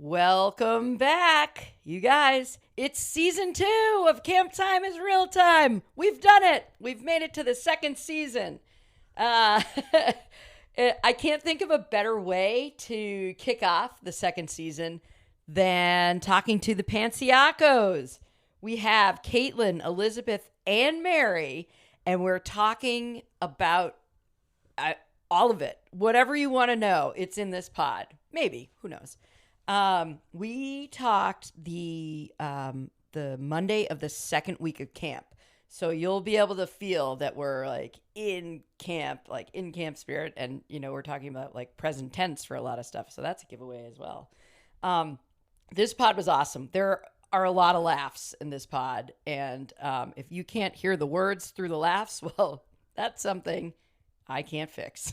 Welcome back, you guys. It's season 2 of Camp Time is Real Time. We've done it. We've made it to the second season. Uh, I can't think of a better way to kick off the second season than talking to the Pancioccos. We have Caitlin, Elizabeth, and Mary, and we're talking about all of it. Whatever you want to know, it's in this pod. Maybe, who knows? We talked the Monday of the second week of camp. So you'll be able to feel that we're like in camp spirit. And, we're talking about like present tense for a lot of stuff. So that's a giveaway as well. This pod was awesome. There are a lot of laughs in this pod. And if you can't hear the words through the laughs, well, that's something I can't fix.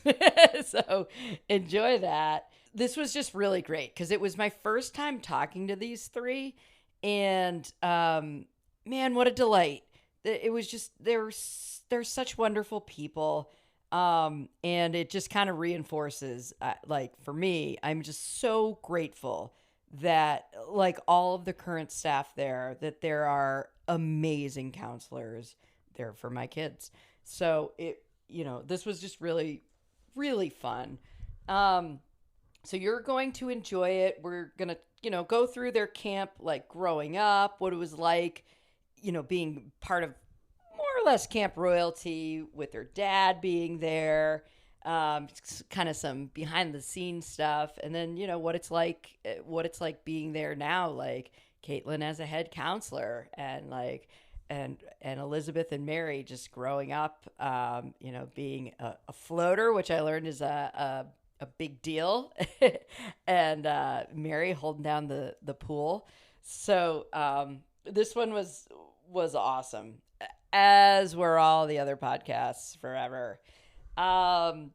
So enjoy that. This was just really great because it was my first time talking to these three. And man, what a delight. It was just, they're such wonderful people. And it just kind of reinforces, for me, I'm just so grateful that like all of the current staff there, that there are amazing counselors there for my kids. So this was just really, really fun. So you're going to enjoy it. We're going to, go through their camp, like growing up, what it was like, being part of more or less camp royalty with their dad being there, kind of some behind the scenes stuff. And then, what it's like being there now, like Caitlin as a head counselor and and Elizabeth and Mary just growing up, being a floater, which I learned is a big deal, and Mary holding down the pool. So this one was awesome, as were all the other podcasts forever. So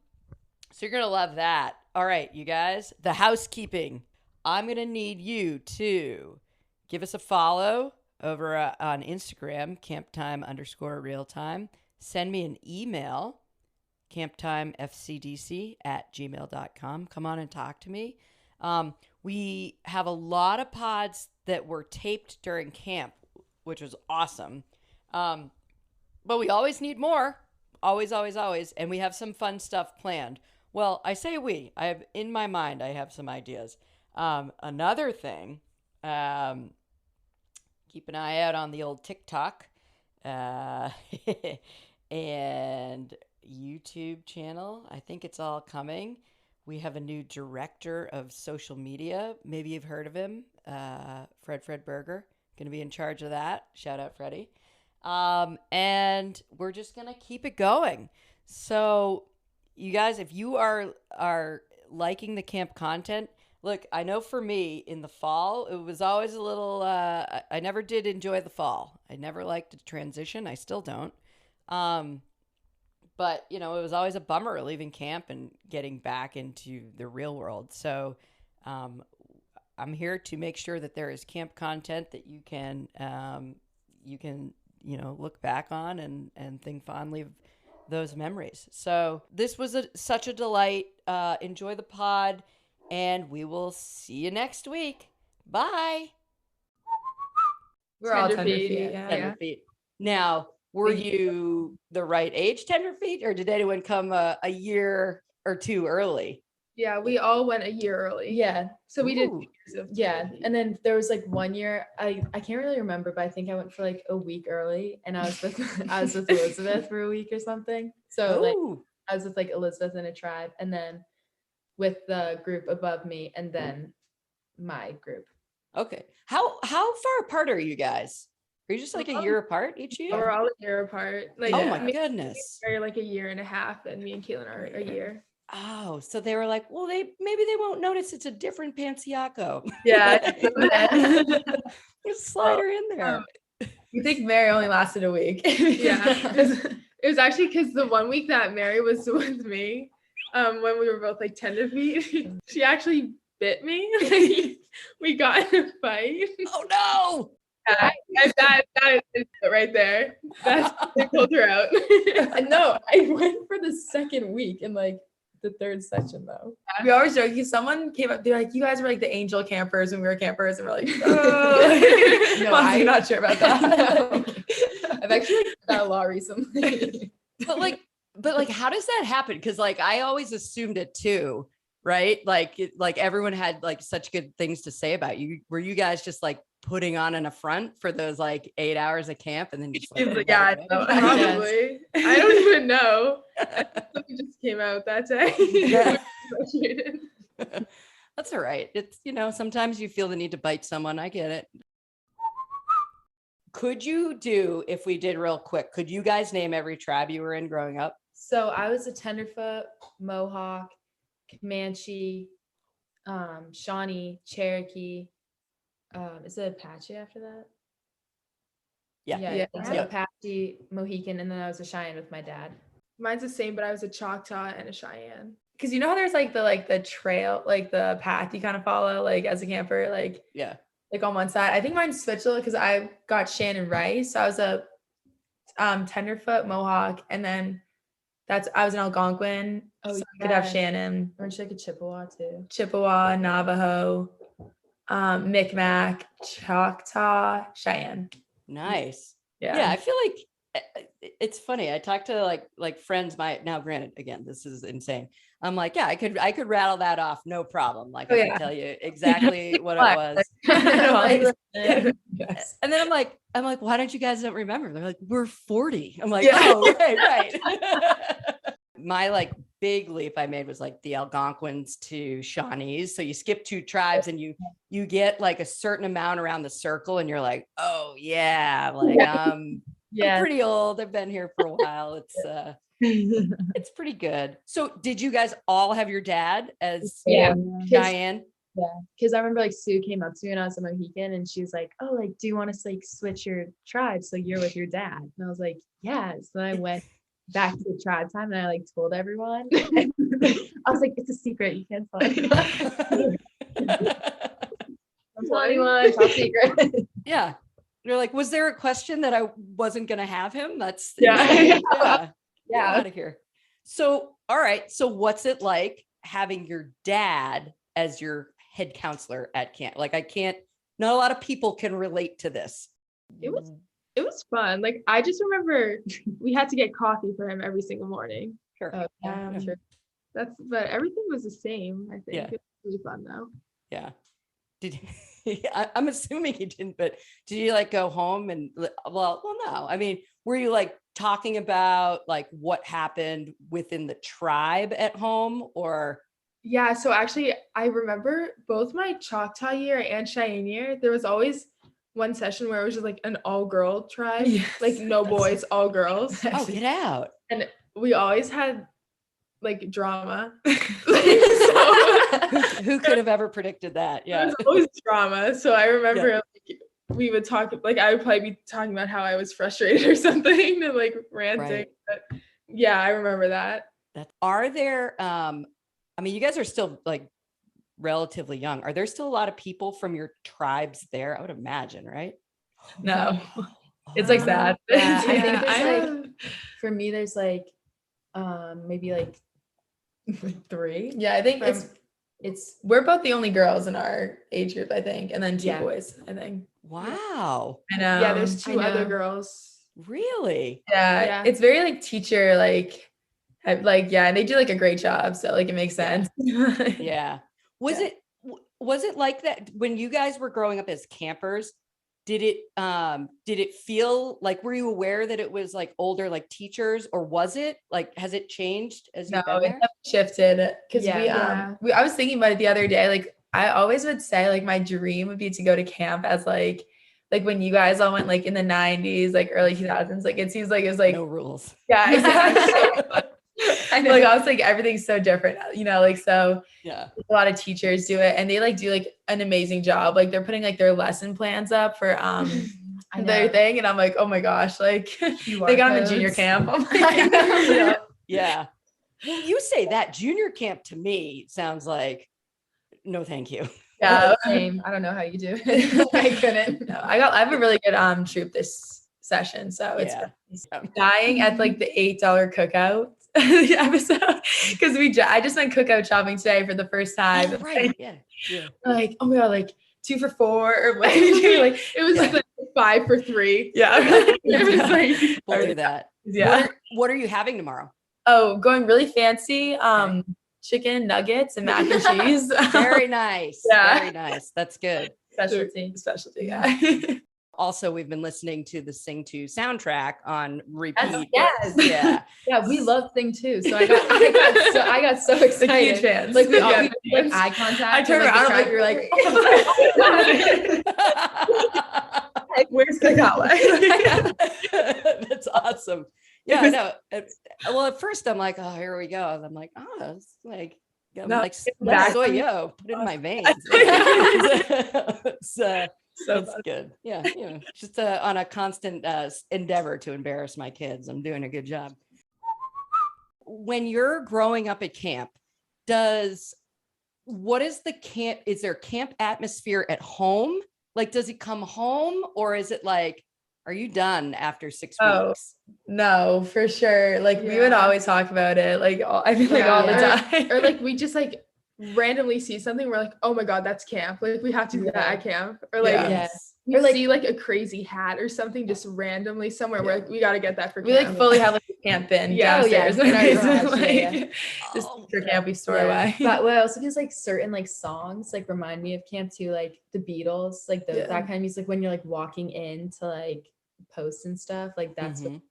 you're gonna love that. All right, you guys, the housekeeping. I'm gonna need you to give us a follow over on Instagram, camptime_realtime. Send me an email, camptimefcdc@gmail.com. Come on and talk to me. We have a lot of pods that were taped during camp, which was awesome. But we always need more. Always, always, always. And we have some fun stuff planned. Well, I say we. In my mind, I have some ideas. Another thing, keep an eye out on the old TikTok and YouTube channel. I think it's all coming. We have a new director of social media. Maybe you've heard of him, Fred Berger. Going to be in charge of that. Shout out, Freddie. And we're just going to keep it going. So you guys, if you are liking the camp content, look, I know for me in the fall, it was always a little, I never did enjoy the fall. I never liked the transition. I still don't. But, it was always a bummer leaving camp and getting back into the real world. So I'm here to make sure that there is camp content that you can look back on and think fondly of those memories. So this was such a delight. Enjoy the pod, and we will see you next week. Bye. We're all tender feet. Yeah. Tender feet. Now, were you the right age tender feet, or did anyone come a year or two early? Yeah, we all went a year early. Yeah. So we did. Yeah. And then there was like 1 year, I can't really remember, but I think I went for like a week early, and I was with Elizabeth for a week or something. So like I was with like Elizabeth in a tribe, and then with the group above me, and then my group. Okay. How far apart are you guys? Are you just like a year apart each year? We're all a year apart. Like, oh my goodness. We're like a year and a half, and me and Caitlin are a year. Oh, so they were like, well, maybe they won't notice it's a different Panciocco. Yeah. Just slide her in there. You think Mary only lasted a week? Yeah. It was actually because the 1 week that Mary was with me, when we were both like tender feet, she actually bit me. We got in a fight. Oh no! That is it right there. They pulled her out. No, I went for the second week, and like the third section though. We always joke because someone came up, they're like, you guys were like the angel campers when we were campers, and we're like, oh, No, I'm not sure about that. I've actually like, done a lot recently. But like, how does that happen? Because like I always assumed it too, right? Like like everyone had like such good things to say about you. Were you guys just like putting on an affront for those like 8 hours of camp and then just like, Yeah, I know. Probably. I don't even know. It just came out that day. Yeah. Graduated. That's all right. It's, sometimes you feel the need to bite someone. I get it. Could you do, if we did real quick, could you guys name every tribe you were in growing up? So I was a Tenderfoot, Mohawk, Comanche, Shawnee, Cherokee. Is it Apache after that? Yeah. I think so. Yeah. Apache, Mohican, and then I was a Cheyenne with my dad. Mine's the same, but I was a Choctaw and a Cheyenne. Because you know how there's like the trail, like the path you kind of follow, like as a camper, like Yeah. like on one side. I think mine switched because I got Shannon Rice. So I was a Tenderfoot, Mohawk, and then I was an Algonquin. Oh, so I could have yeah. Shannon, Orange like a Chippewa too. Chippewa, Navajo, Micmac, Choctaw, Cheyenne. Nice. Yeah. Yeah. I feel like it's funny. I talked to like friends, now granted, again, this is insane. I'm like, yeah, I could rattle that off. No problem. Like I can tell you exactly what it was. Yes. And then I'm like, why don't you guys not remember? They're like, we're 40. I'm like, oh, right. My like big leap I made was like the Algonquins to Shawnees. So you skip 2 tribes and you get like a certain amount around the circle and you're like, oh yeah, like I'm pretty old. I've been here for a while. It's pretty good. So did you guys all have your dad as Cheyenne? Yeah, because I remember like Sue came up to me when I was a Mohican and she was like, oh, like, do you want to like switch your tribe so you're with your dad? And I was like, yes. Then I went back to the tribe time and I like told everyone. I was like, it's a secret. You can't tell anyone. Don't tell anyone. Top secret. Yeah. You're like, was there a question that I wasn't going to have him? That's Yeah. Out of here. So, all right. So what's it like having your dad as your head counselor at camp? Like not a lot of people can relate to this. It was fun. Like I just remember we had to get coffee for him every single morning. Sure. Sure. But everything was the same, I think. Yeah. It was really fun though. Yeah. I'm assuming you didn't, but did you like go home and well, no. I mean, were you like talking about like what happened within the tribe at home or? Yeah. So actually I remember both my Choctaw year and Cheyenne year, there was always one session where it was just like an all girl tribe, like no boys, all girls. Oh, get out. And we always had like drama. Who could have ever predicted that? Yeah. There was always drama. So I remember like, we would talk, like I would probably be talking about how I was frustrated or something and like ranting. Right. But yeah, I remember that. Are there, I mean, you guys are still like relatively young. Are there still a lot of people from your tribes there? I would imagine, right? No. It's like sad. Yeah, I think there's like, for me, there's like, maybe like 3. Yeah, I think we're both the only girls in our age group, I think, and then 2 boys, I think. Wow. I know. Yeah, there's 2 other girls. Really? Yeah, it's very like teacher, like and they do like a great job, so like it makes sense. Yeah. Was it like that when you guys were growing up as campers? Did it feel like, were you aware that it was like older, like teachers, or was it like, has it changed as you've been there? It shifted because I was thinking about it the other day. Like I always would say like my dream would be to go to camp as like when you guys all went like in the 90s, like early 2000s, like it seems like it was like no rules. Yeah, exactly. Like I was like, everything's so different, like, so yeah, a lot of teachers do it and they like do like an amazing job. Like they're putting like their lesson plans up for their thing. And I'm like, oh my gosh, like they got them in junior camp. I'm like, yeah. Well, you say that junior camp to me sounds like, no, thank you. Yeah. Same. I don't know how you do it. I couldn't. No, I have a really good troop this session. So it's dying at like the $8 cookout the episode because I just went cookout shopping today for the first time. Oh, right. Yeah. Like, oh my God, like 2 for 4 or what do you do? Like it was like 5 for 3. Yeah. It was like We'll do that. Yeah. What are you having tomorrow? Oh, going really fancy. Chicken nuggets and mac and cheese. Very nice. Yeah. Very nice. That's good. Specialty. Yeah. Also, we've been listening to the Sing 2 soundtrack on repeat. Yes. Yeah. Yeah, we love Sing 2. So I got so excited. Like huge fans. Like we all Yeah. made eye contact. I turned and, around. like, You're like, like, where's the gala? That's awesome. Yeah, I know. Well, at first I'm like, oh, here we go. And I'm like, oh, it's like, I'm like, soy yo, put it in my veins. That's good. Yeah, just on a constant endeavor to embarrass my kids. I'm doing a good job. When you're growing up at camp, what is the camp? Is there camp atmosphere at home? Like, does it come home, or is it like, are you done after 6 weeks? No, for sure. Like we would always talk about it. Like I feel like all the time. Or like we just like randomly see something. We're like, oh my God, that's camp. Like we have to do that at camp. Or like we see like a crazy hat or something just randomly somewhere. We're like, we got to get that for camp. We like fully have like a camp bin downstairs. In our garage, just for camp we store away. But what also feels like certain like songs like remind me of camp too, like the Beatles, like that kind of music when you're like walking into like posts and stuff, like that's what,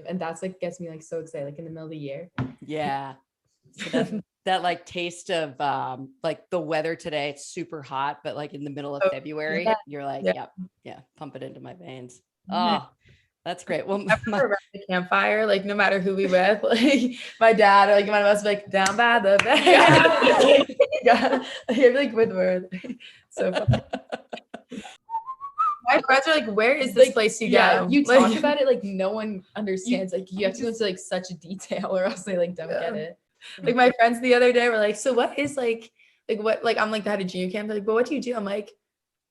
and that's like gets me like so excited, like in the middle of the year. Yeah. So that like taste of like the weather today, it's super hot, but like in the middle of February, you're like, yeah, pump it into my veins. Oh, that's great. Well, around the campfire, like no matter who we with, like my dad or like one of us, like down by the bay. You're like with words. So fun. My friends are like, where is this place you go? You talk about it like no one understands. Like you have to go into like such detail or else they like don't get it. Like my friends the other day were like, so what is like what, like I'm like the head of junior camp. They're like, but what do you do? I'm like,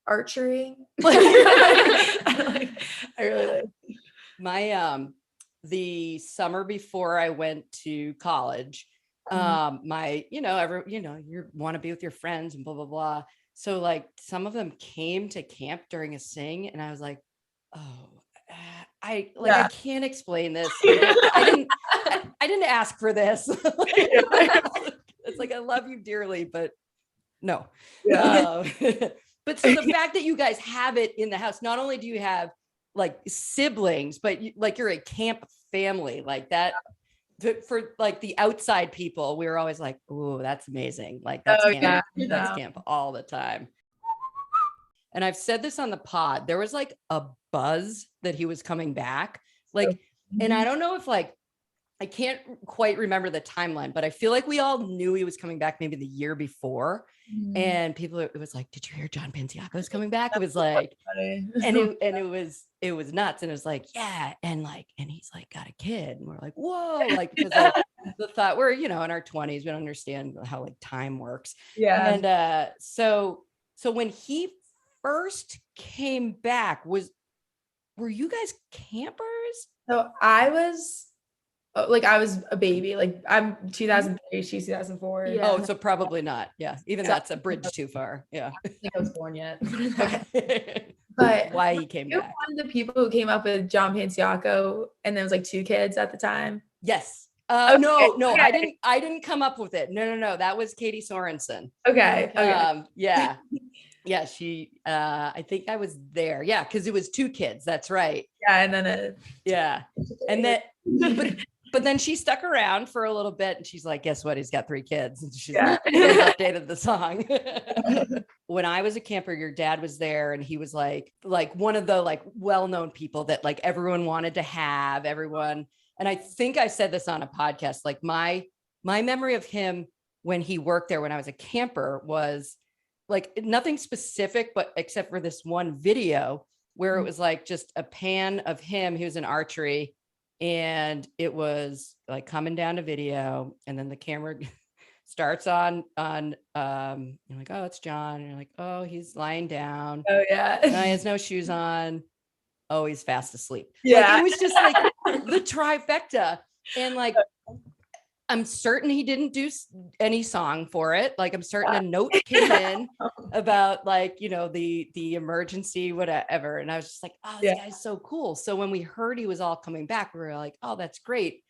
archery. Like, I really like my the summer before I went to college, my you want to be with your friends and blah blah blah. So like some of them came to camp during a sing, and I was like, oh, I can't explain this. I didn't ask for this. It's like, I love you dearly, but no. But so the fact that you guys have it in the house, not only do you have like siblings, but you're a camp family like that. For like the outside people, we were always like, oh, that's amazing. Like that's camp. That's camp all the time. And I've said this on the pod, there was like a buzz that he was coming back. Like, and I don't know if like, I can't quite remember the timeline, but I feel like we all knew he was coming back maybe the year before. And people, it was like, did you hear John Panciocco is coming back? It was like, and it was nuts. And it was like, yeah. And he's like got a kid. And we're like, whoa, like, because the thought we're, in our 20s, we don't understand how like time works. Yeah. And so when he first came back, were you guys campers? So I was a baby, like I'm 2003, she's 2004. Yeah. Oh, so probably not. Yeah. Even that's a bridge too far. Yeah. I don't think I was born yet. But why he came back. One of the people who came up with John Panciocco, and there was like 2 kids at the time. Yes. Okay. No, I didn't come up with it. No. That was Katie Sorensen. Okay. Yeah. Yeah, she I think I was there. Yeah, because it was 2 kids. That's right. Yeah, and then and then but then she stuck around for a little bit, and she's like, guess what? He's got 3 kids. And she's updated the song. When I was a camper, your dad was there, and he was like one of the like well-known people that like everyone wanted to have, everyone. And I think I said this on a podcast, like my memory of him when he worked there when I was a camper was like nothing specific, but except for this one video where it was like just a pan of him. He was in archery, and it was like coming down to video, and then the camera starts on you're like, oh, it's John. And you're like, oh, he's lying down. Oh yeah. No, he has no shoes on. Oh, he's fast asleep. Yeah. Like, it was just like the trifecta. And like, I'm certain he didn't do any song for it. Like, I'm certain a note came in about like, the emergency, whatever. And I was just like, oh, this guy's so cool. So when we heard he was all coming back, we were like, oh, that's great.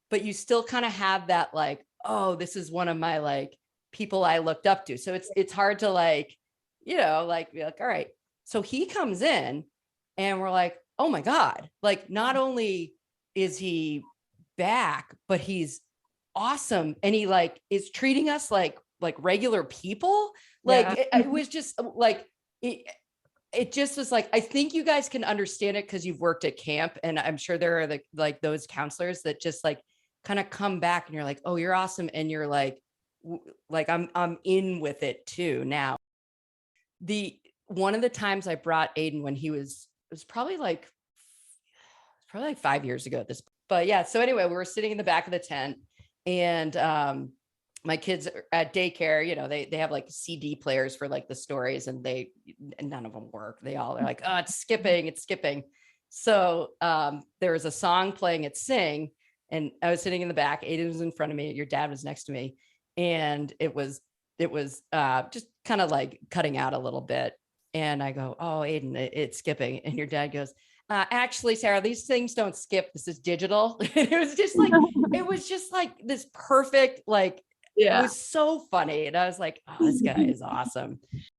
But you still kind of have that like, oh, this is one of my like people I looked up to. So it's hard to like, be like, all right. So he comes in and we're like, oh my God, like not only is he back, but he's awesome. And he like is treating us like regular people. Like it was just like, it just was like, I think you guys can understand it because you've worked at camp. And I'm sure there are like those counselors that just like kind of come back and you're like, oh, you're awesome. And you're like I'm in with it too. Now, one of the times I brought Aiden when it was probably like 5 years ago at this, but yeah. So anyway, we were sitting in the back of the tent and, my kids are at daycare, they have like CD players for like the stories and none of them work. They all are like, oh, it's skipping. So, there was a song playing at Sing and I was sitting in the back, Aiden was in front of me, your dad was next to me. And it was just kind of like cutting out a little bit. And I go, oh, Aiden, it's skipping. And your dad goes, actually, Sarah, these things don't skip. This is digital. It was just like this perfect, like, it was so funny. And I was like, oh, this guy is awesome.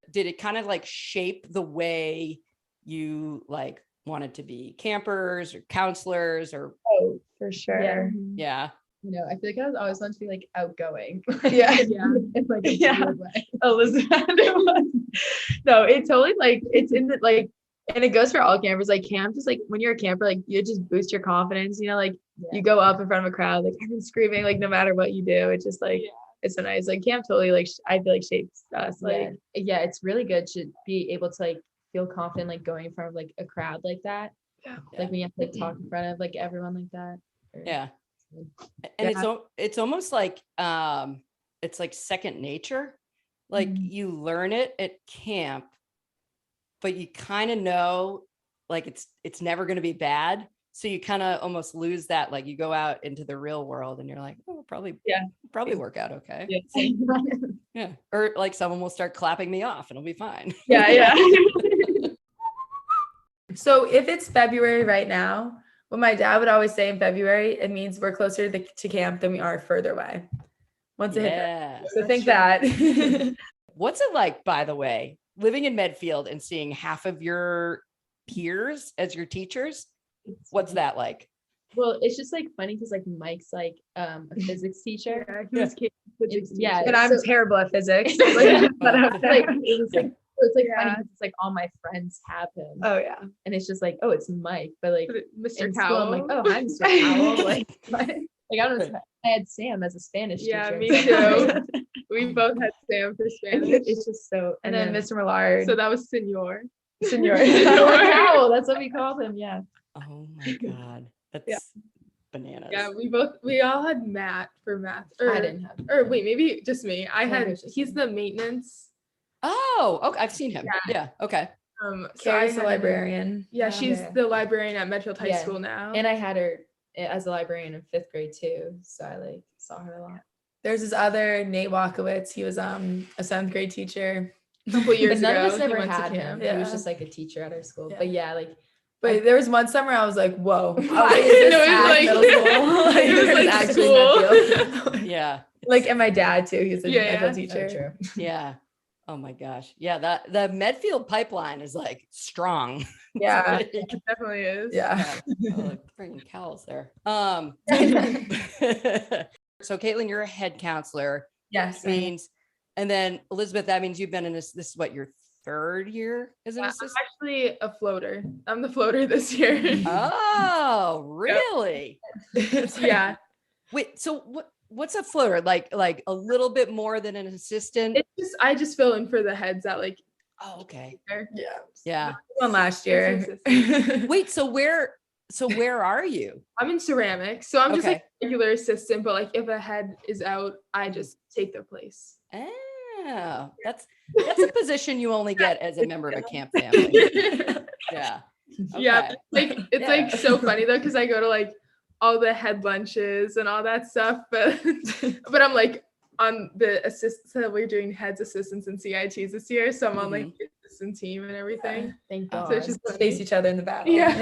Did it kind of like shape the way you like wanted to be campers or counselors or? Oh, for sure. Yeah. I feel like I was always wanted to be like outgoing. Yeah. In like a weird way. Elizabeth. No, it's totally like, it's in the like, and it goes for all campers. Like camp, just like when you're a camper, like you just boost your confidence, like you go up in front of a crowd, like everyone's screaming, like no matter what you do, it's just like, it's so nice. Like camp totally like, I feel like shapes us. Like, it's really good to be able to like feel confident, like going in front of like a crowd like that. Like when you have to like talk in front of like everyone like that. And it's almost like, it's like second nature. Like you learn it at camp, but you kind of know like it's never going to be bad. So you kind of almost lose that, like you go out into the real world and you're like, oh, probably work out okay. Yeah. Or like someone will start clapping me off and it'll be fine. Yeah. So if it's February right now, what my dad would always say in February, it means we're closer to camp than we are further away. Once it hit that. So think that. What's it like, by the way, living in Medfield and seeing half of your peers as your teachers? What's that like? Well, it's just like funny because like Mike's like a physics teacher. And I'm terrible at physics. It's like funny because it's like all my friends have him. Oh yeah. And it's just like, oh, it's Mike, but like Mr. Cowell. I'm like, oh, I'm Mr. Cowell. Like I don't know. I had Sam as a Spanish teacher. Yeah, me too. We both had Sam for Spanish. It's just so. And then Mr. Millard. So that was Senor. Cowell. That's what we called him. Yeah. Oh my God. That's bananas. Yeah, we all had Matt for math. I didn't have. Or wait, maybe just me. He's the maintenance. Oh, okay. I've seen him. Yeah. Okay. Carrie's the librarian. Yeah, she's the librarian at Medfield High School now. And I had her as a librarian in 5th grade too. So I like saw her a lot. There's this other Nate Walkowitz. He was a 7th grade teacher a couple years but none ago. of us never had him. Yeah. He was just like a teacher at our school. Yeah. But there was one summer I was like, whoa. It was like school. Yeah. Like, and my dad too. He's a Medfield teacher. Oh, true. Yeah. Oh my gosh. Yeah. The Medfield pipeline is like strong. Yeah. It definitely is. Yeah. Bringing cows there. So Caitlin, you're a head counselor. Yes. Means, and then Elizabeth, that means you've been in this is what, your 3rd year as an assistant? I'm actually a floater. I'm the floater this year. Oh, really? Yeah. Wait, so what's a floater? Like a little bit more than an assistant? I just fill in for the heads at like. Oh, okay. Yeah. One last year. Wait, so where are you? I'm in ceramics. So I'm just like a regular assistant, but like if a head is out, I just take their place. Oh, that's a position you only get as a member of a camp family. Yeah. Okay. Yeah. Like it's like so funny though, because I go to like all the head lunches and all that stuff. But I'm like on the assist. So we're doing heads, assistants, and CITs this year. So I'm on like the assistant team and everything. Thank God. So it's just face each other in the battle. Yeah.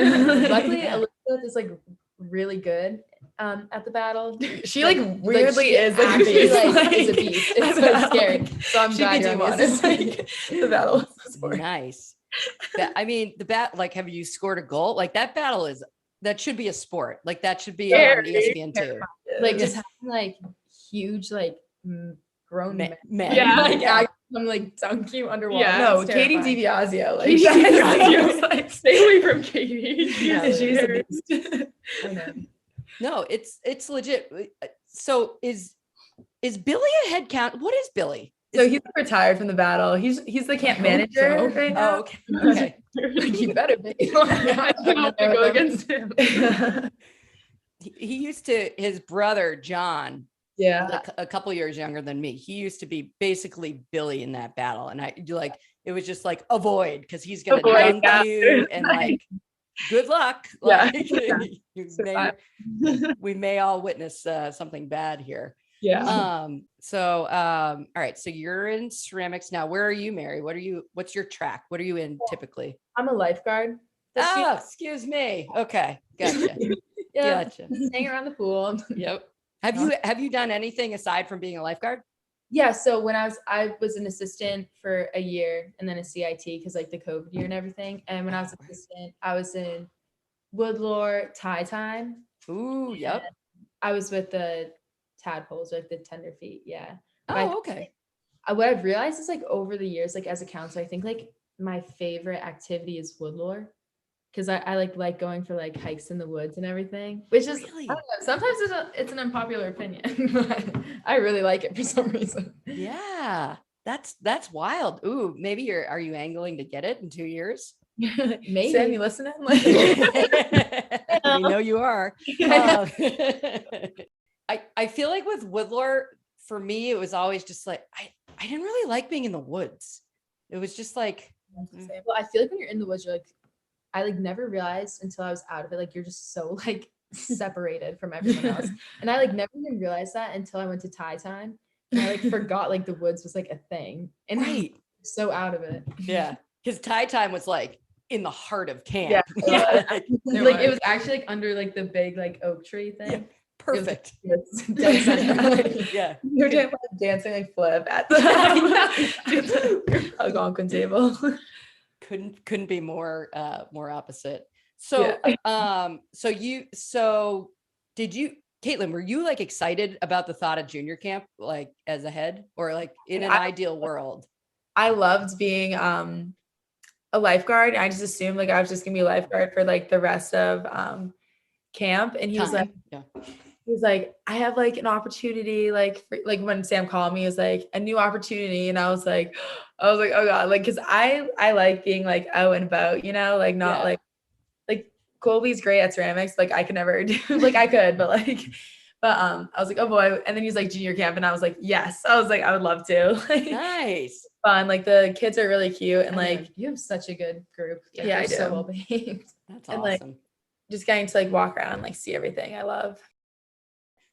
Luckily, Elizabeth is like really good at the battle. She like weirdly is like a actually, beast. like, is a beast. It's so scary. So I'm glad you're on this. Like the battle. Nice. I mean, like, have you scored a goal? Like that should be a sport. Like that should be on ESPN too. Like just having like huge like grown men. Yeah. Like I'm like dunk you underwater. Yeah. No, Katie DiBiasio. Like, Katie DiBiasio. like Stay away from Katie. she's a beast. I know. No, it's legit. So is Billy a head count? What is Billy? So he's retired from the battle. He's the camp manager right now. Oh, okay. You better be. I don't have to go against him. He used to, his brother John, Yeah. a couple years younger than me, he used to be basically Billy in that battle, and it was just like avoid, because he's gonna dunk you and like good luck. Yeah. Like, we may all witness something bad here. Yeah. All right, so you're in ceramics now. Where are you, Mary? What's your track? What are you in typically? I'm a lifeguard. Oh, excuse me. Okay, gotcha. Yeah, Gotcha. hang around the pool. Yep. Have you done anything aside from being a lifeguard? Yeah, so when I was an assistant for a year and then a CIT because like the COVID year and everything. And when I was assistant, I was in Woodlore tie time. Ooh, yep. I was with the tadpoles, like the tender feet. Yeah. Oh, okay. What I've realized is like over the years, like as a counselor, I think like my favorite activity is Woodlore. Because I like going for like hikes in the woods and everything, which is Really? I don't know, sometimes it's an unpopular opinion, but I really like it for some reason. Yeah, that's wild. Ooh, maybe are you angling to get it in 2 years? Maybe. Sam, you listening? We know you are. I feel like with Woodlore, for me, it was always just like I didn't really like being in the woods. It was just like, Well, I feel like when you're in the woods, you're like, I like never realized until I was out of it, like you're just so like separated from everyone else. And I like never even realized that until I went to tie time. And I like forgot like the woods was like a thing. And right. So out of it. Yeah. Because tie time was like in the heart of camp. Yeah. Like it was actually like under like the big like oak tree thing. Yeah. Perfect. Yeah. You're doing like dancing like flip at the Algonquin table. Couldn't be more opposite. So did you, Caitlin, were you like excited about the thought of junior camp, like as a head, or like in an ideal world? I loved being a lifeguard. I just assumed like I was just gonna be a lifeguard for like the rest of camp. And he was like, I have like an opportunity, like like when Sam called me, it was like a new opportunity. And I was like, oh God, like, cause I like being like out and about, you know, like not like Colby's great at ceramics. Like I could never do, like I could, but I was like, oh boy. And then he's like junior camp. And I was like, yes, I was like, I would love to. Like, nice. Fun. Like the kids are really cute. And like, you have such a good group. Yeah, I do. So well behaved. That's and, awesome. Like, just getting to like walk around, like see everything I love.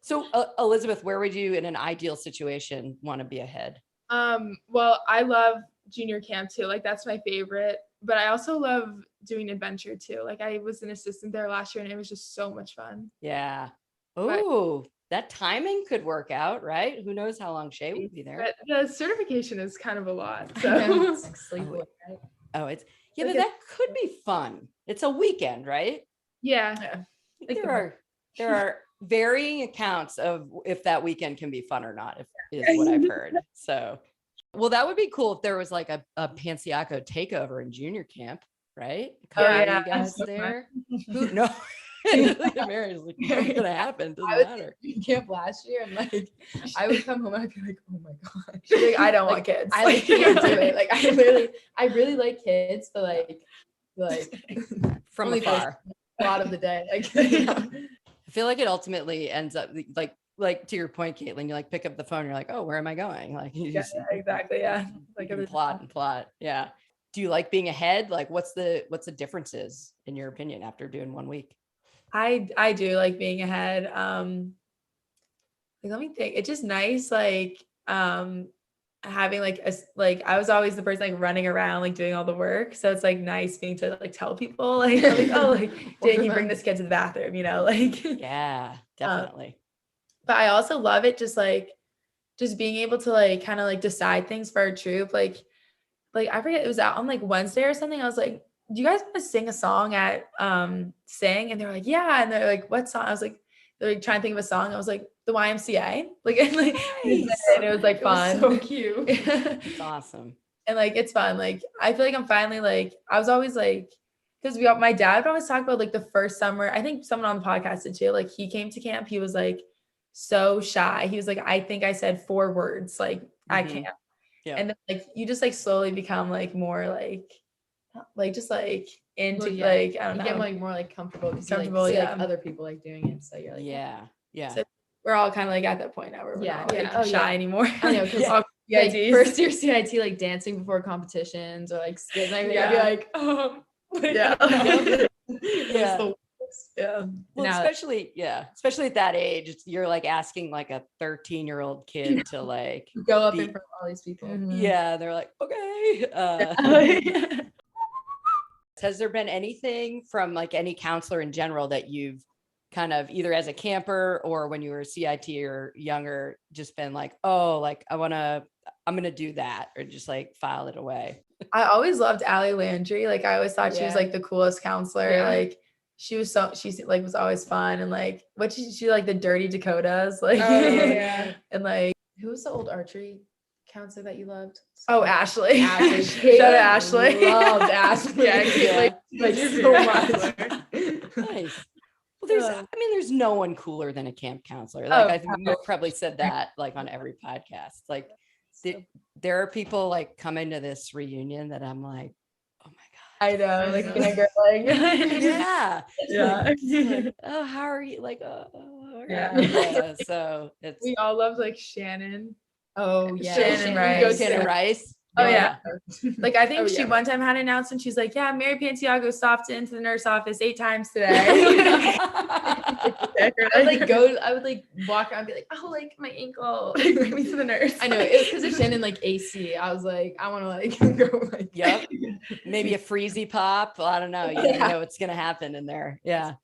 So Elizabeth, where would you in an ideal situation want to be a head? Well, I love junior camp too. Like that's my favorite, but I also love doing adventure too. Like I was an assistant there last year and it was just so much fun. Yeah. Oh, that timing could work out, right? Who knows how long Shay would be there. But the certification is kind of a lot. So but that could be fun. It's a weekend, right? Yeah. There are varying accounts of if that weekend can be fun or not, is what I've heard. So, well, that would be cool if there was like a Panciocco takeover in junior camp, right? You guys there. Who, no, look at Mary's like, what's gonna happen? Doesn't matter. Camp last year, and like I would come home and I'd be like, oh my god, like, I don't want kids. I like can't do it. Like I really like kids, but like from afar. A lot of the day, like. I feel like it ultimately ends up like to your point, Caitlin, you like pick up the phone, you're like, oh, where am I going? Like exactly. Yeah. Like plot. Yeah. Do you like being ahead? Like what's the differences in your opinion after doing 1 week? I do like being ahead. Like, let me think. It's just nice, like having like I was always the person like running around like doing all the work. So it's like nice being to like tell people like, oh, like did you bring this kid to the bathroom, like Yeah, definitely. But I also love it just being able to like kind of like decide things for our troop. Like I forget, it was out on like Wednesday or something. I was like, do you guys want to sing a song at Sing? And they're like, yeah. And they're like, what song? I was like, they're like trying to think of a song. I was like, the YMCA. Like, and it was like fun. It was so cute. It's awesome. And like it's fun. Like I feel like I'm finally like, I was always like, because my dad would always talk about like the first summer. I think someone on the podcast did too. Like he came to camp, he was like so shy. He was like, I think I said 4 words like at camp. Yeah. And then like you just like slowly become like more like just like into like, I don't know. You get like more like comfortable because you like see like other people like doing it. So you're like, yeah. So we're all kind of like at that point now where we're not like shy anymore. I know, because like first year CIT like dancing before competitions or like skits, I'd be like, Well, now, especially at that age, you're like asking like a 13-year-old kid to like go up in front of all these people. Yeah, they're like, okay. Has there been anything from like any counselor in general that you've kind of either as a camper or when you were CIT or younger, just been like, oh, like I'm going to do that, or just like file it away? I always loved Allie Landry. Like I always thought she was like the coolest counselor. Like she was like was always fun. And like, what did she like the Dirty Dakotas? Like, and like, who was the old archery counselor that you loved? Oh, Ashley. Shout out Ashley. Loved Ashley. Like so much. Nice. Well, there's no one cooler than a camp counselor. Like I think we've probably said that like on every podcast. Like there are people like coming to this reunion that I'm like, oh my God. I know, like fangirling. Yeah. Like, oh, how are you? Like, so it's we all love like Shannon. Oh yeah, Shannon Rice. Oh yeah. Like I think she one time had an announcement. She's like, yeah, Mary Panciocco stopped into the nurse office 8 times today. I would like walk around and be like, oh, like my ankle. Like, bring me to the nurse. I know, it was because of Shannon like AC. I was like, I want to like go like maybe a freezy pop. Well, I don't know. You never know what's gonna happen in there. Yeah.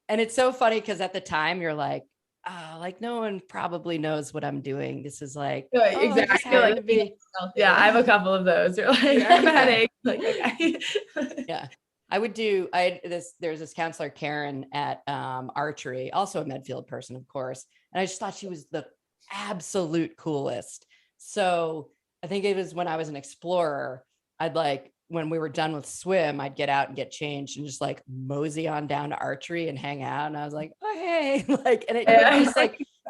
And it's so funny because at the time you're like, oh, like no one probably knows what I'm doing. This is like exactly like I have a couple of those. You're like, I have a headache. Like, okay. There's this counselor Karen at archery, also a Medfield person, of course, and I just thought she was the absolute coolest. So I think it was when I was an explorer, I'd like, when we were done with swim, I'd get out and get changed and just like mosey on down to archery and hang out. And I was like, oh, hey, like, and you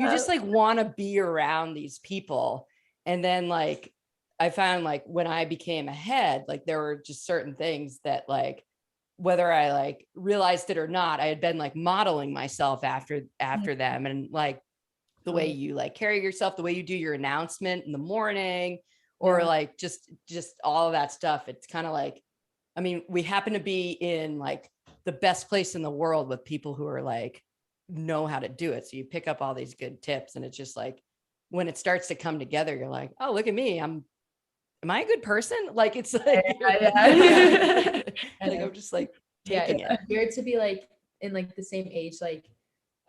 just like want to be around these people. And then like, I found like when I became a head, like there were just certain things that like, whether I like realized it or not, I had been like modeling myself after them. And like the way you like carry yourself, the way you do your announcement in the morning, or like just all of that stuff. It's kind of like, I mean, we happen to be in like the best place in the world with people who are like, know how to do it. So you pick up all these good tips, and it's just like, when it starts to come together, you're like, oh, look at me. Am I a good person? Like, it's like, like I'm just like taking it. It's weird to be like in like the same age, like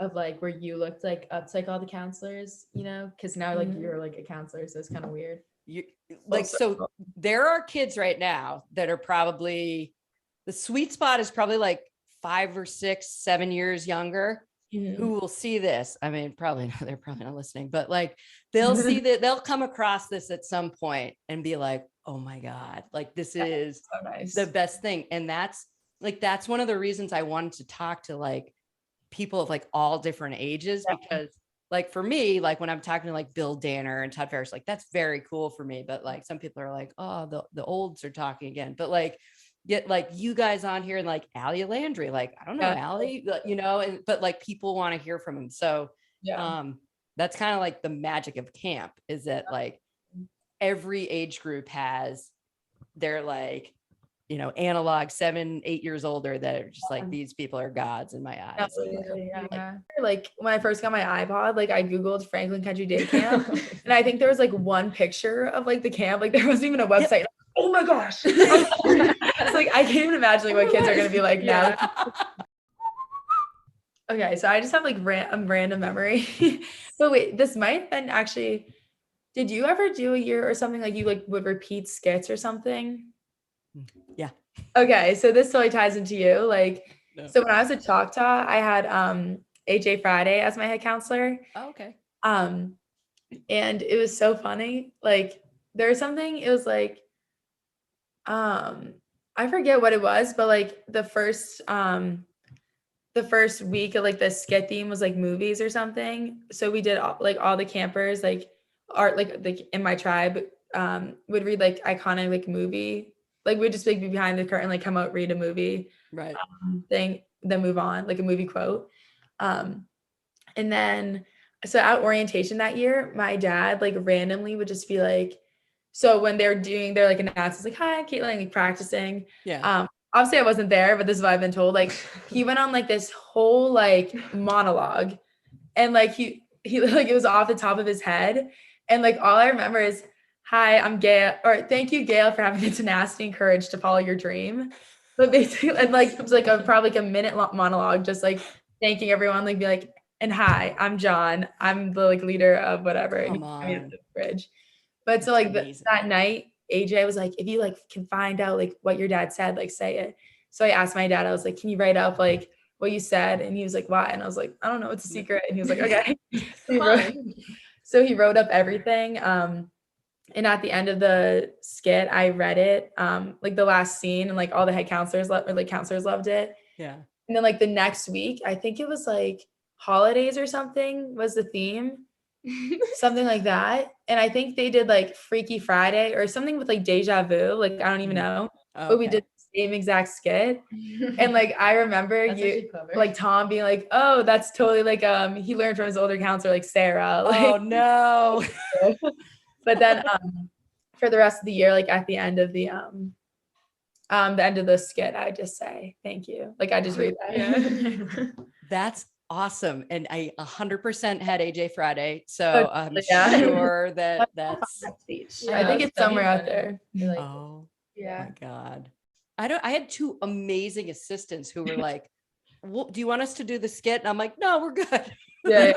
of like where you looked like up to like all the counselors, because now like you're like a counselor. So it's kind of weird. So there are kids right now that are probably, the sweet spot is probably like 5 or 6, 7 years younger, who will see this. I mean, they're probably not listening, but like they'll see that, they'll come across this at some point and be like, oh my God, like this is so nice. The best thing. And that's one of the reasons I wanted to talk to like people of like all different ages, because like for me, like when I'm talking to like Bill Danner and Todd Ferris, like that's very cool for me. But like some people are like, oh, the olds are talking again. But like, get like you guys on here and like Allie Landry, like, I don't know, Allie, but like people want to hear from him. So that's kind of like the magic of camp, is that like every age group has their like analog 7, 8 years older that are just like, these people are gods in my eyes. Absolutely, yeah. Like when I first got my iPod, like I Googled Franklin Country Day Camp and I think there was like one picture of like the camp. Like there wasn't even a website. Yep. Oh my gosh. It's like, I can't even imagine like what kids are going to be like now. Okay. So I just have like a random memory, but wait, this might have been actually, did you ever do a year or something like you like would repeat skits or something? Yeah. Okay. So this totally ties into you. Like, so when I was at Choctaw, I had AJ Friday as my head counselor. Oh, okay. And it was so funny. Like there was something, it was like, I forget what it was, but like the first week of like the skit theme was like movies or something. So we did all the campers, like art, like in my tribe, would read like iconic like movie. Like we'd just like be behind the curtain, like come out, read a movie right thing, then move on, like a movie quote. And then, so at orientation that year, my dad like randomly would just be like, so when they're doing their like announcements, like, hi, Caitlin, like practicing. Yeah. Obviously I wasn't there, but this is what I've been told. Like he went on like this whole like monologue and like he like it was off the top of his head. And like all I remember is, hi, I'm Gail, or thank you, Gail, for having the tenacity and courage to follow your dream. But basically, and like it was like probably like a minute monologue, just like thanking everyone, like be like, and hi, I'm John. I'm the like leader of whatever. Come on. The bridge. But so like that night, AJ was like, if you like can find out like what your dad said, like say it. So I asked my dad, I was like, can you write up like what you said? And he was like, why? And I was like, I don't know, it's a secret. And he was like, okay. So he wrote up everything. And at the end of the skit, I read it, like the last scene, and like all the head counselors loved it. Yeah. And then like the next week, I think it was like holidays or something was the theme, something like that. And I think they did like Freaky Friday or something with like deja vu. Like, I don't even know, but we did the same exact skit. And like, I remember like Tom being like, oh, that's totally like, he learned from his older counselor, like Sarah. Like, oh no. But then for the rest of the year, like at the end of the end of the skit, I just say thank you. Like I just read that. Yeah. That's awesome. And I 100% had AJ Friday. So I'm sure that's speech. I think it's somewhere out there. Like, oh my God. I had 2 amazing assistants who were like, well, do you want us to do the skit? And I'm like, no, we're good. Yeah.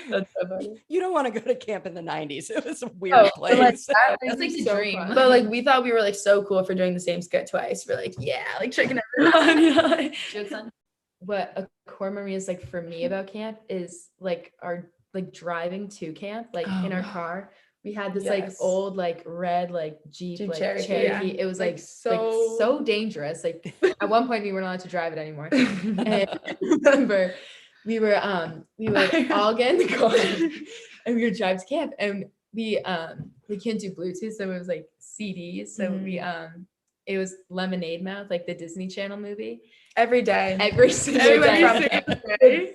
That's so funny. You don't want to go to camp in the 90s. It was a weird place. Like, that was like the dream. Fun. But like we thought we were like so cool for doing the same skit twice. We're like, yeah, like tricking everyone. You know, like. What a core memory is like for me about camp is like our like driving to camp, like in our car. We had this like old like red like Jeep like Cherokee. Yeah. It was like so dangerous. Like at one point we weren't allowed to drive it anymore. And I remember we would all get in the car and we would drive to camp, and we can't do Bluetooth, so it was like CDs. So it was Lemonade Mouth, like the Disney Channel movie. Every day. Every single day.